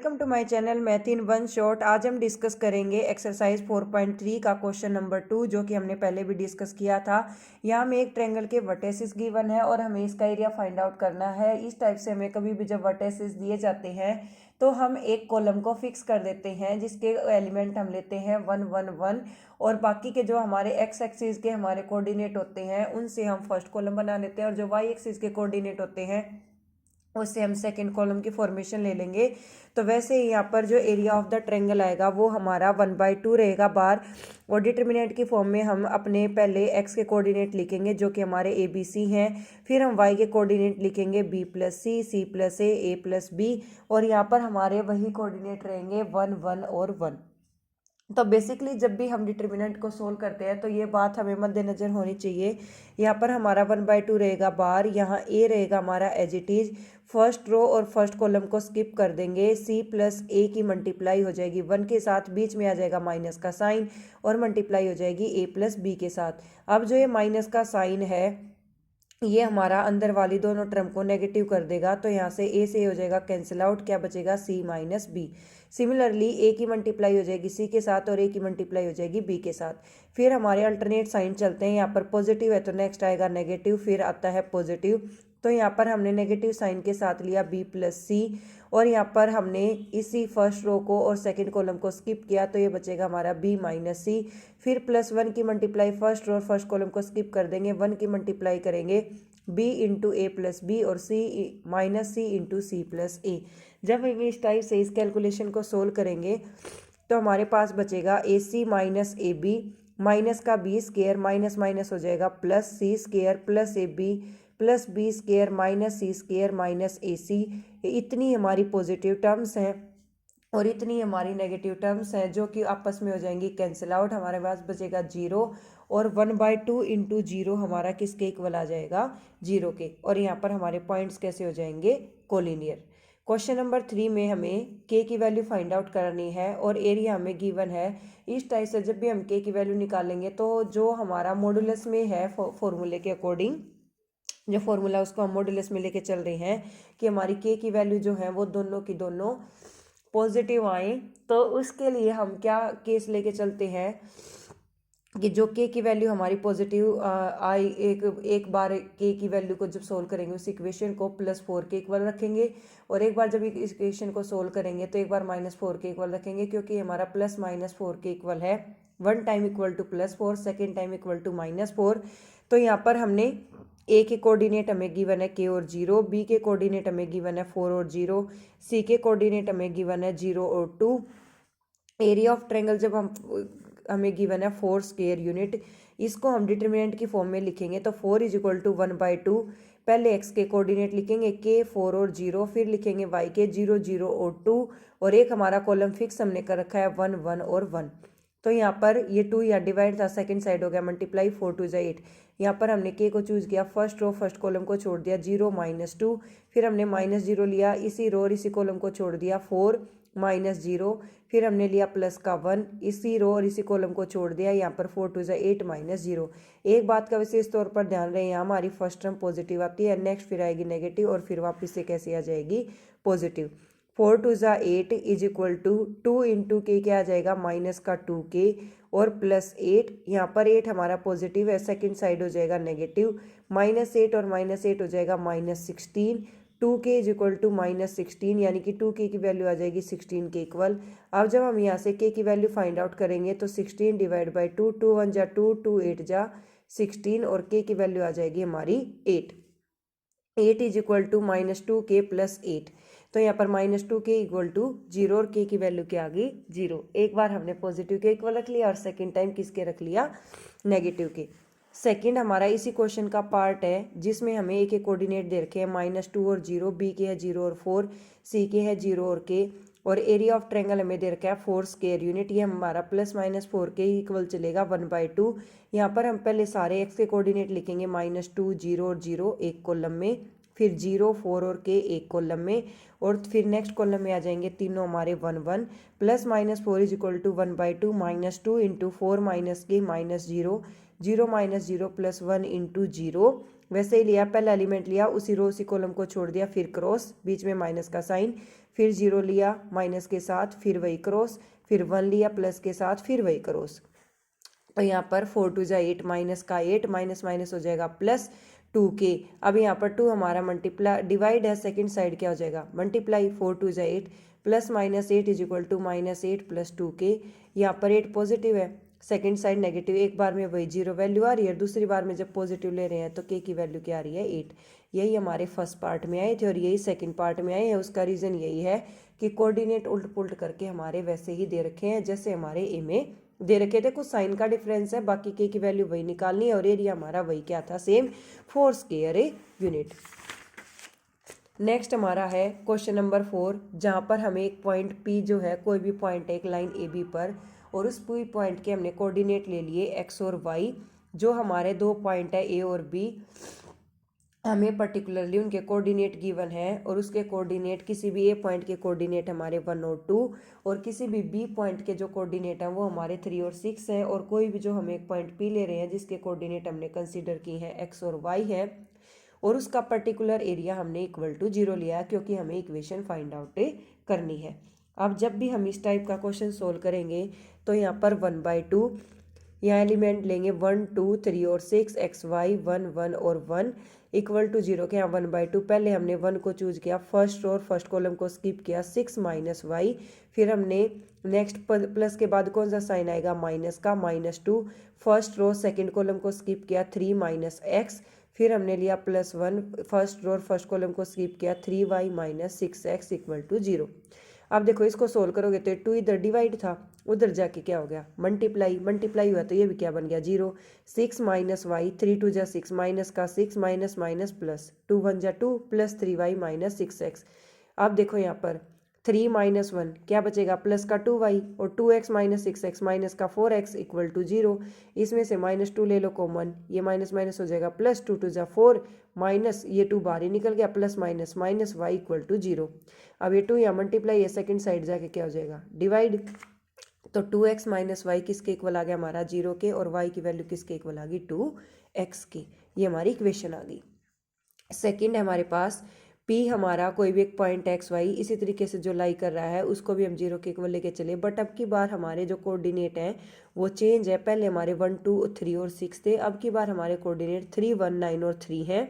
Welcome to my channel math in one shot. आज हम discuss करेंगे एक्सरसाइज 4.3 का क्वेश्चन नंबर 2, जो कि हमने पहले भी डिस्कस किया था। यहाँ हमें एक ट्रायंगल के वर्टेसिस गिवन है और हमें इसका एरिया फाइंड आउट करना है। इस टाइप से हमें कभी भी जब वर्टेसिस दिए जाते हैं तो हम एक कॉलम को फिक्स कर देते हैं, जिसके एलिमेंट हम लेते हैं 1 1 1 और बाकी के जो हमारे एक्स एक्सिस के हमारे कोऑर्डिनेट होते हैं उनसे हम फर्स्ट कॉलम बना लेते हैं और जो वाई एक्सिस के कोऑर्डिनेट होते हैं उससे हम सेकंड कॉलम की फॉर्मेशन ले लेंगे। तो वैसे ही यहाँ पर जो एरिया ऑफ द ट्रायंगल आएगा वो हमारा 1/2 रहेगा बार। और डिटर्मिनेंट की फॉर्म में हम अपने पहले एक्स के कोऑर्डिनेट लिखेंगे जो कि हमारे ए बी सी हैं, फिर हम वाई के कोऑर्डिनेट लिखेंगे बी प्लस सी प्लस ए प्लस बी, और यहाँ पर हमारे वही कोऑर्डिनेट रहेंगे 1 1 और 1। तो बेसिकली जब भी हम डिटर्मिनेंट को सोल्व करते हैं तो ये बात हमें मद्देनजर होनी चाहिए। यहाँ पर हमारा 1/2 रहेगा बार, यहाँ ए रहेगा हमारा as it is. First row और फर्स्ट कॉलम को स्किप कर देंगे, सी प्लस ए की मल्टीप्लाई हो जाएगी 1 के साथ, बीच में आ जाएगा माइनस का साइन और मल्टीप्लाई हो जाएगी ए प्लस बी के साथ। अब जो ये माइनस का साइन है ये हमारा अंदर वाली दोनों टर्म को नेगेटिव कर देगा, तो यहाँ से ए से हो जाएगा कैंसिल आउट, क्या बचेगा सी माइनस बी। सिमिलरली ए की मल्टीप्लाई हो जाएगी सी के साथ और ए की मल्टीप्लाई हो जाएगी बी के साथ। फिर हमारे अल्टरनेट साइन चलते हैं, यहाँ पर पॉजिटिव है तो नेक्स्ट आएगा नेगेटिव, फिर आता है पॉजिटिव। तो यहाँ पर हमने नेगेटिव साइन के साथ लिया बी प्लस सी और यहाँ पर हमने इसी फर्स्ट रो को और सेकंड कॉलम को स्किप किया, तो ये बचेगा हमारा बी माइनस सी। फिर +1 की मल्टीप्लाई फर्स्ट रो और फर्स्ट कॉलम को स्किप कर देंगे, 1 की मल्टीप्लाई करेंगे बी इंटू ए प्लस बी और सी माइनस सी इंटू सी प्लस ए। जब हम इस टाइप से इस कैलकुलेशन को सोल्व करेंगे तो हमारे पास बचेगा A C minus A B, minus का बी स्क्वायर माइनस माइनस हो जाएगा plus C square plus A B plus B square minus C square minus A C. इतनी हमारी पॉजिटिव टर्म्स हैं और इतनी हमारी नेगेटिव टर्म्स हैं जो कि आपस में हो जाएंगी कैंसिल आउट। हमारे पास बचेगा 0 और 1/2 इंटू 0 हमारा किसके इक्वल आ जाएगा 0 के। और यहाँ पर हमारे पॉइंट्स कैसे हो जाएंगे कोलिनियर। क्वेश्चन नंबर 3 में हमें के की वैल्यू फाइंड आउट करनी है और एरिया हमें गिवन है। इस टाइप से जब भी हम के की वैल्यू निकालेंगे तो जो हमारा मॉडुलस में है फॉर्मूले के अकॉर्डिंग, जो फॉर्मूला उसको हम मॉडुलस में लेके चल रहे हैं कि हमारी के की वैल्यू जो है वो दोनों की दोनों पॉजिटिव आए। तो उसके लिए हम क्या केस लेके चलते हैं कि जो के की वैल्यू हमारी पॉजिटिव आई, एक बार के की वैल्यू को जब सोल्व करेंगे उस इक्वेशन को +4 के इक्वल रखेंगे और एक बार जब इस इक्वेशन को सोल्व करेंगे तो एक बार -4 के इक्वल रखेंगे, क्योंकि हमारा +-4 के इक्वल है। 1 time equal to +4, second time equal to -4। तो यहाँ पर हमने ए के कोऑर्डिनेट हमें गिवन है के और 0, बी के कोऑर्डिनेट हमें गिवन है 4 और 0, सी के कोऑर्डिनेट हमें गिवन है 0 और 2। एरिया ऑफ ट्रायंगल जब हमें गिवन है 4 स्क्वायर यूनिट, इसको हम डिटर्मिनेंट की फॉर्म में लिखेंगे तो 4 = 1/2। पहले एक्स के कोऑर्डिनेट लिखेंगे के 4 और 0, फिर लिखेंगे वाई के 0 0 और 2 और एक हमारा कॉलम फिक्स हमने कर रखा है 1 1 और 1। तो यहाँ पर ये 2 यहाँ डिवाइड था, सेकंड साइड हो गया मल्टीप्लाई, 4 2 = 8। यहाँ पर हमने के को चूज किया, फर्स्ट रो फर्स्ट कॉलम को छोड़ दिया 0 -2, फिर हमने -0 लिया, इसी रो और इसी कॉलम को छोड़ दिया 4 -0, फिर हमने लिया प्लस का 1, इसी रो और इसी कॉलम को छोड़ दिया, यहाँ पर 4 2 = 8 -0। एक बात का विशेष तौर पर ध्यान रहे, यहाँ हमारी फर्स्ट टर्म पॉजिटिव आती है, नेक्स्ट फिर आएगी नेगेटिव और फिर वापस से कैसे आ जाएगी पॉजिटिव। 4 2 = 8 = 2 इंटू के क्या आ जाएगा माइनस का 2k और +8, यहाँ पर 8 हमारा पॉजिटिव है, सेकंड साइड हो जाएगा नेगेटिव, -8 और -8 हो जाएगा -16। 2k = -16 यानी कि 2k की वैल्यू आ जाएगी 16 के इक्वल। अब जब हम यहाँ से के की वैल्यू फाइंड आउट करेंगे तो 16 / 2, 2 1 = 2, 2 8 = 16 और के की वैल्यू आ जाएगी हमारी 8। 8 = -2k + 8, तो यहाँ पर -2k = 0 और k की वैल्यू क्या आ गई 0। एक बार हमने पॉजिटिव के इक्वल रख लिया और सेकंड टाइम किसके रख लिया नेगेटिव के। सेकंड हमारा इसी क्वेश्चन का पार्ट है जिसमें हमें ए के कोऑर्डिनेट दे रखे हैं -2 और 0, बी के है 0 और 4, सी के है 0 और k, और एरिया ऑफ ट्रायंगल हमें दे रखा है 4 स्क्वायर यूनिट। ये हमारा +-4 के इक्वल चलेगा 1/2। यहाँ पर हम पहले सारे एक्स के कोऑर्डिनेट लिखेंगे -2 0 और 0 एक कॉलम में, फिर 0 4 और k एक कॉलम में, और फिर नेक्स्ट कॉलम में आ जाएंगे तीनों हमारे 1 1। +-4 = 1/2, -2 इंटू 4 -k -0, 0 -0 + 1 इंटू 0। वैसे ही लिया, पहला एलिमेंट लिया, उसी रो उसी कॉलम को छोड़ दिया, फिर क्रॉस, बीच में माइनस का साइन, फिर 0 लिया माइनस के साथ, फिर वही क्रॉस, फिर 1 लिया प्लस के साथ, फिर वही क्रॉस। तो यहाँ पर 4 2 जा 8, माइनस का 8, माइनस माइनस हो जाएगा प्लस 2k। अब यहाँ पर 2 हमारा मल्टीप्लाई डिवाइड है, सेकंड साइड क्या हो जाएगा मल्टीप्लाई, 4 2 जा 8 plus minus 8 is equal to minus 8 plus 2k। यहाँ पर 8 पॉजिटिव है, सेकंड साइड नेगेटिव, एक बार में वही 0 वैल्यू आ रही है, दूसरी बार में जब पॉजिटिव ले रहे हैं तो k की वैल्यू क्या आ रही है 8। यही हमारे फर्स्ट पार्ट में आए थे और यही सेकंड पार्ट में आए हैं। उसका रीज़न यही है कि कोऑर्डिनेट उल्ट पुल्ट करके हमारे वैसे ही दे रखे हैं जैसे हमारे ए में दे रखे थे, कुछ साइन का डिफरेंस है, बाकी के की वैल्यू वही निकालनी है और एरिया हमारा वही क्या था सेम 4 स्क्वायर यूनिट। नेक्स्ट हमारा है क्वेश्चन नंबर 4, जहाँ पर हमें एक पॉइंट P जो है, कोई भी पॉइंट है एक लाइन AB पर, और उस पूरी पॉइंट के हमने कोऑर्डिनेट ले लिए x और y। जो हमारे दो पॉइंट है A और B, हमें पर्टिकुलरली उनके कोऑर्डिनेट गिवन है और उसके कोऑर्डिनेट, किसी भी ए पॉइंट के कोऑर्डिनेट हमारे 1 और 2 और किसी भी बी पॉइंट के जो कोऑर्डिनेट हैं वो हमारे 3 और 6 हैं, और कोई भी जो हम एक पॉइंट पी ले रहे हैं जिसके कोऑर्डिनेट हमने कंसीडर की हैं एक्स और वाई है, और उसका पर्टिकुलर एरिया हमने इक्वल टू 0 लिया है क्योंकि हमें इक्वेशन फाइंड आउट करनी है। अब जब भी हम इस टाइप का क्वेश्चन सोल्व करेंगे तो यहाँ पर 1/2, यहाँ एलिमेंट लेंगे 1 2 3 और 6, एक्स वाई 1 1 और 1 इक्वल टू 0 के यहाँ 1/2, पहले हमने 1 को चूज किया फर्स्ट रो और फर्स्ट कॉलम को स्किप किया, 6 माइनस वाई, फिर हमने नेक्स्ट प्लस के बाद कौन सा साइन आएगा माइनस का, -2, फर्स्ट रो सेकंड कॉलम को स्किप किया 3 माइनस एक्स, फिर हमने लिया +1, फर्स्ट रो और फर्स्ट कॉलम को स्किप किया 3y minus 6x equal to 0। अब देखो इसको सोल्व करोगे तो 2 इधर डिवाइड था, उधर जाके क्या हो गया मल्टीप्लाई, मल्टीप्लाई हुआ तो ये भी क्या बन गया 0, 6 माइनस वाई, 3 2 जा 6, माइनस का 6, माइनस माइनस प्लस, 2 1 जा 2 प्लस 3y माइनस 6x। अब देखो यहाँ पर 3 माइनस 1 क्या बचेगा प्लस का 2y और 2x माइनस 6x माइनस का 4x इक्वल टू 0। इसमें से -2 ले लो कॉमन, ये माइनस माइनस हो जाएगा प्लस 2 2 जा 4 माइनस ये 2 बाहर ही निकल गया, plus minus minus y equal to 0। अब ये 2 यहाँ मल्टीप्लाई, ये सेकंड साइड जाके क्या हो जाएगा डिवाइड, तो 2x माइनस वाई किसके इक्वल आ गया हमारा 0 के, और y की वैल्यू किसके इक्वल आ गई 2x की। ये हमारी इक्वेशन आ गई। सेकंड है हमारे पास P हमारा कोई भी एक पॉइंट एक्स वाई इसी तरीके से जो लाई कर रहा है उसको भी हम 0 के इक्वल लेके चले, बट अब की बार हमारे जो कोऑर्डिनेट हैं वो चेंज है, पहले हमारे 1 2 3 और 6 थे, अब की बार हमारे कोऑर्डिनेट 3 1 9 और 3 हैं।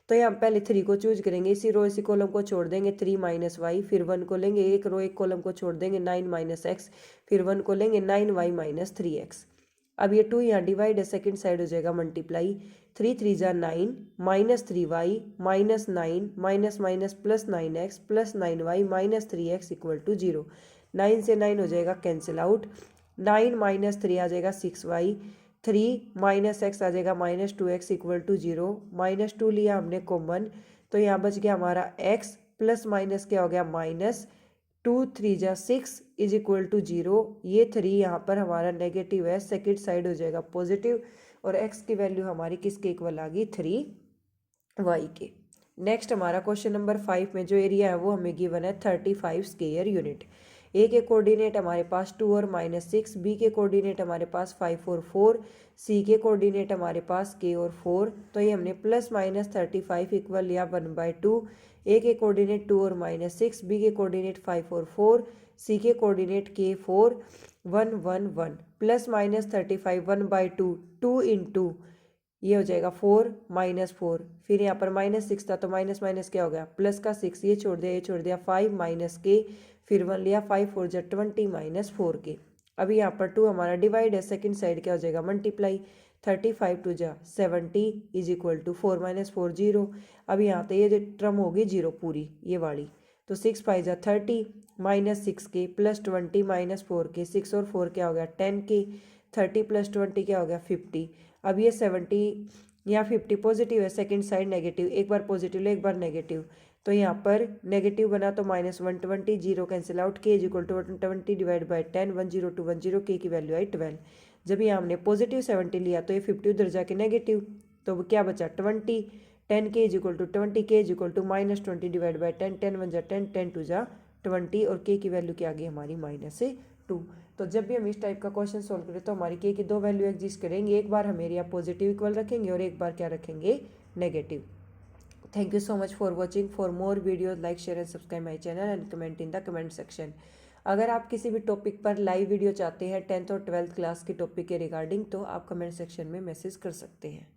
तो यहाँ पहले 3 को चूज करेंगे, इसी रो इसी कॉलम को छोड़ देंगे 3 माइनस वाई, फिर 1 को लेंगे, एक रो एक कॉलम को छोड़ देंगे 9 माइनस एक्स, फिर 1 को लेंगे 9y माइनस 3x। अब ये 2 यहाँ डिवाइड है, सेकंड साइड हो जाएगा मल्टीप्लाई, 3 3 जा 9 minus 3y minus 9 minus minus plus 9x plus 9y minus 3x equal to 0। 9 से 9 हो जाएगा कैंसिल आउट, 9 माइनस 3 आ जाएगा 6y, 3 माइनस एक्स आ जाएगा -2x इक्वल टू 0, -2 लिया हमने कॉमन तो यहाँ बच गया हमारा x प्लस माइनस क्या हो गया -2 3 जा 6 इज इक्वल टू 0। ये 3 यहाँ पर हमारा नेगेटिव है, सेकेंड साइड हो जाएगा पॉजिटिव, और x की वैल्यू हमारी किसके इक्वल आ गई 3y के। नेक्स्ट हमारा क्वेश्चन नंबर 5 में जो एरिया है वो हमें गिवन है 35 स्क्वायर यूनिट। ए के कोऑर्डिनेट हमारे पास 2 और -6, बी के कोऑर्डिनेट हमारे पास 5 और 4, सी के कोऑर्डिनेट हमारे पास k और 4। तो ये हमने प्लस माइनस 35 इक्वल लिया 1/2, ए के कोऑर्डिनेट 2 और -6, बी के कोऑर्डिनेट 5 और 4, सी के coordinate k 4 1 1 1 plus minus 35 1/2 2 into ये हो जाएगा 4 -4, फिर यहाँ पर -6 था तो माइनस माइनस क्या हो गया प्लस का 6, ये छोड़ दिया ये छोड़ दिया 5 माइनस k, फिर 1 लिया 5 4 जा 20 माइनस 4 के। अभी यहाँ पर 2 हमारा डिवाइड है, सेकंड साइड क्या हो जाएगा मल्टीप्लाई, 35 2 जा 70 इज इक्वल टू 4 माइनस 4 0। अब यहाँ तो ये जो टर्म होगी 0 पूरी ये वाली, तो 6 5 जा 30 माइनस 6 के प्लस 20 माइनस 4 के, 6 और 4 क्या हो गया 10 के, 30 प्लस 20 क्या हो गया 50। अब ये 70 यहाँ 50 पॉजिटिव है, सेकंड साइड नेगेटिव, एक बार पॉजिटिव ले एक बार नेगेटिव, तो यहाँ पर नेगेटिव बना तो -120, 0 cancel out, k is equal to 20 divide by 10 10210, k की वैल्यू आई 12। जब यहाँ हमने पॉजिटिव 70 लिया तो ये 50 उधर जाके नेगेटिव, तो क्या बचा 20, 10k is equal to 20, k is equal to -20 divide by 10 10 1 जा 10 10 2 जा 20, और k की वैल्यू क्या आ गई हमारी -2। तो जब भी हम इस टाइप का क्वेश्चन सोल्व करें तो हमारी k की दो वैल्यू एग्जिस्ट करेंगे, एक बार हम एरिया पॉजिटिव इक्वल रखेंगे और एक बार क्या रखेंगे negative. Thank you so much for watching. For more videos, like, share and subscribe my channel and comment in the comment section. अगर आप किसी भी टॉपिक पर लाइव वीडियो चाहते हैं 10th और 12th क्लास के टॉपिक के रिगार्डिंग, तो आप कमेंट सेक्शन में मैसेज कर सकते हैं।